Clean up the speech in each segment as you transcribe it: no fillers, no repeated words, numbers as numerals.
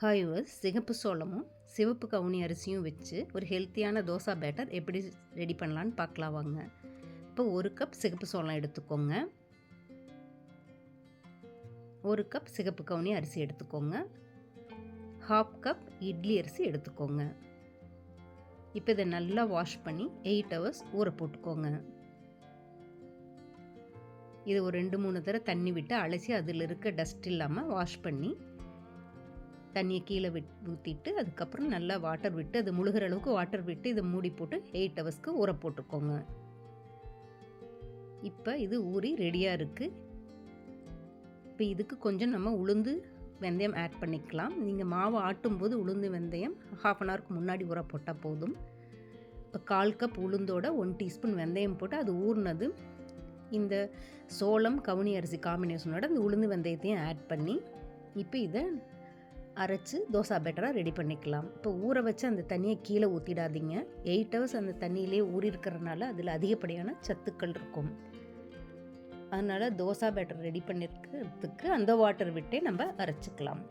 Hi yours, சிகப்பு சோளமும் சிவப்பு கவுனி அரிசியும் வச்சு ஒரு ஹெல்த்தியான தோசை பேட்டர் எப்படி ரெடி பண்ணலான்னு பார்க்கலாம் வாங்க. இப்போ 1 கப் சிகப்பு சோளம் எடுத்துக்கோங்க, 1 கப் சிகப்பு கவுனி அரிசி எடுத்துக்கோங்க, 1/2 கப் இட்லி அரிசி எடுத்துக்கோங்க. இப்போ இதை நல்லா வாஷ் பண்ணி 8 ஹவர்ஸ் ஊற போட்டுக்கோங்க. இது ஒரு 2-3 தடவை தண்ணி விட்டு அலசி அதில் இருக்க டஸ்ட் இல்லாமல் வாஷ் பண்ணி தண்ணியை கீழே ஊற்றிட்டு அதுக்கப்புறம் நல்லா வாட்டர் விட்டு அது முழுகிற அளவுக்கு வாட்டர் விட்டு இதை மூடி போட்டு 8 ஹவர்ஸ்க்கு ஊற போட்டுக்கோங்க. இப்போ இது ஊறி ரெடியாக இருக்குது. இப்போ இதுக்கு கொஞ்சம் நம்ம உளுந்து வெந்தயம் ஆட் பண்ணிக்கலாம். நீங்கள் மாவு ஆட்டும்போது உளுந்து வெந்தயம் 1/2 அன் ஹவருக்கு முன்னாடி ஊற போட்டால் போதும். இப்போ 1/4 கப் உளுந்தோட 1 டீஸ்பூன் வெந்தயம் போட்டு அது ஊறினது இந்த சோளம் கவுனி அரிசி காம்பினேஷனோட அந்த உளுந்து வெந்தயத்தையும் ஆட் பண்ணி இப்போ இதை அரைச்சி தோசை பேட்டராக ரெடி பண்ணிக்கலாம். இப்போ ஊற வச்சு அந்த தண்ணியை கீழே ஊற்றிடாதீங்க. 8 ஹவர்ஸ் அந்த தண்ணியிலே ஊறி இருக்கிறதுனால அதில் அதிகப்படியான சத்துக்கள் இருக்கும். அதனால் தோசை பேட்டர் ரெடி பண்ணிருக்கிறதுக்கு அந்த வாட்டர் விட்டே நம்ம அரைச்சிக்கலாம்.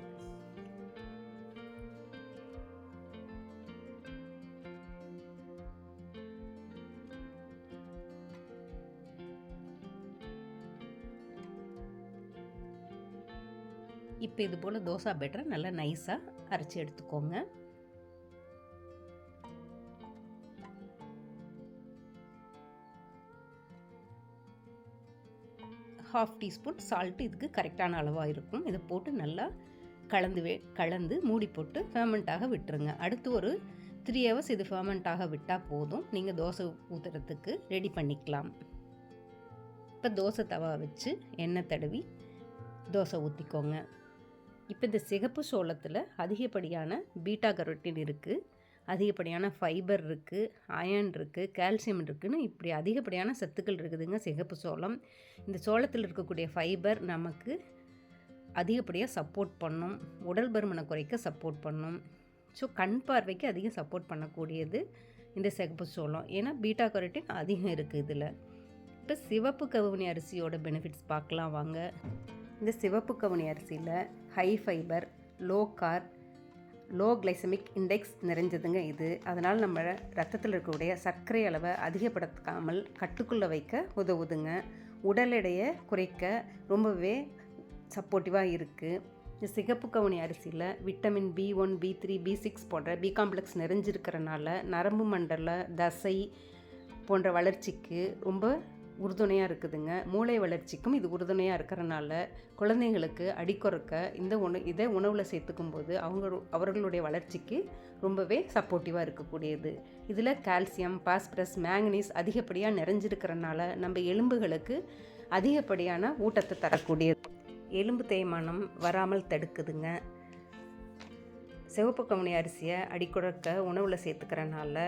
இப்போ இது போல் தோசை பேட்டரை நல்லா நைஸாக அரைச்சி எடுத்துக்கோங்க. ½ டீஸ்பூன் சால்ட்டு இதுக்கு கரெக்டான அளவாக இருக்கும். இதை போட்டு நல்லா கலந்து மூடி போட்டு ஃபெர்மெண்ட்டாக விட்டுருங்க. அடுத்து ஒரு 3 ஹவர்ஸ் இது ஃபெர்மெண்ட்டாக விட்டால் போதும். நீங்கள் தோசை ஊற்றுறதுக்கு ரெடி பண்ணிக்கலாம். இப்போ தோசை தவா வச்சு எண்ணெய் தடவி தோசை ஊற்றிக்கோங்க. இப்போ இந்த சிகப்பு சோளத்தில் அதிகப்படியான பீட்டா கரோட்டின் இருக்குது, அதிகப்படியான ஃபைபர் இருக்குது, அயர்ன் இருக்குது, கால்சியம் இருக்குதுன்னு இப்படி அதிகப்படியான சத்துக்கள் இருக்குதுங்க சிகப்பு சோளம். இந்த சோளத்தில் இருக்கக்கூடிய ஃபைபர் நமக்கு அதிகப்படியாக சப்போர்ட் பண்ணும், உடல் பருமனை குறைக்க சப்போர்ட் பண்ணும். ஸோ கண் பார்வைக்கு அதிகம் சப்போர்ட் பண்ணக்கூடியது இந்த சிகப்பு சோளம். ஏன்னா பீட்டா கரோட்டின் அதிகம் இருக்குது இதில். இப்போ சிவப்பு கவுனி அரிசியோட பெனிஃபிட்ஸ் பார்க்கலாம் வாங்க. இந்த சிவப்பு கவுனி அரிசியில் high fibre, low carb, low glycemic index நிறைஞ்சதுங்க இது. அதனால் நம்ம ரத்தத்தில் இருக்கக்கூடிய சர்க்கரை அளவை அதிகப்படுத்தாமல் கட்டுக்குள்ளே வைக்க உதவுதுங்க. உடல் எடையை குறைக்க ரொம்பவே சப்போர்ட்டிவாக இருக்குது. இந்த சிகப்பு கவுனி அரிசியில் விட்டமின் B1, B3, B6 போன்ற பி காம்ப்ளெக்ஸ் நிறைஞ்சிருக்கிறனால நரம்பு மண்டல, தசை போன்ற வளர்ச்சிக்கு ரொம்ப உறுதுணையாக இருக்குதுங்க. மூளை வளர்ச்சிக்கும் இது உறுதுணையாக இருக்கிறனால குழந்தைங்களுக்கு அடிக்குறக்க இதை உணவில் சேர்த்துக்கும் போது அவர்களுடைய வளர்ச்சிக்கு ரொம்பவே சப்போர்ட்டிவாக இருக்கக்கூடியது. இதில் கால்சியம், பாஸ்பரஸ், மேங்கனீஸ் அதிகப்படியாக நிறைஞ்சிருக்கிறனால நம்ம எலும்புகளுக்கு அதிகப்படியான ஊட்டத்தை தரக்கூடியது. எலும்பு தேய்மானம் வராமல் தடுக்குதுங்க. சிவப்பு கவுனி அரிசியை அடிக்குறக்க உணவில் சேர்த்துக்கிறனால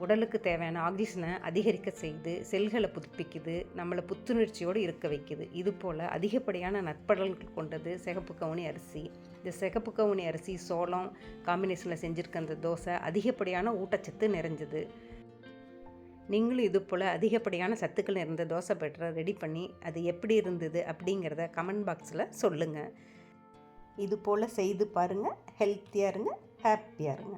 உடலுக்கு தேவையான ஆக்சிஜனை அதிகரிக்க செய்து செல்களை புதுப்பிக்குது, நம்மளை புத்துணர்ச்சியோடு இருக்க வைக்குது. இது போல் அதிகப்படியான நற்பலன்கள் கொண்டது சிகப்பு கவுனி அரிசி. இந்த சிகப்பு கவுனி அரிசி சோளம் காம்பினேஷனில் செஞ்சுருக்க அந்த தோசை அதிகப்படியான ஊட்டச்சத்து நிறைஞ்சது. நீங்களும் இது போல் அதிகப்படியான சத்துக்கள் நிறைந்த தோசை பேட்டரை ரெடி பண்ணி அது எப்படி இருந்தது அப்படிங்கிறத கமெண்ட் பாக்ஸில் சொல்லுங்கள். இது போல் செய்து பாருங்கள். ஹெல்த்தியாக இருங்க, ஹாப்பியாக இருங்க.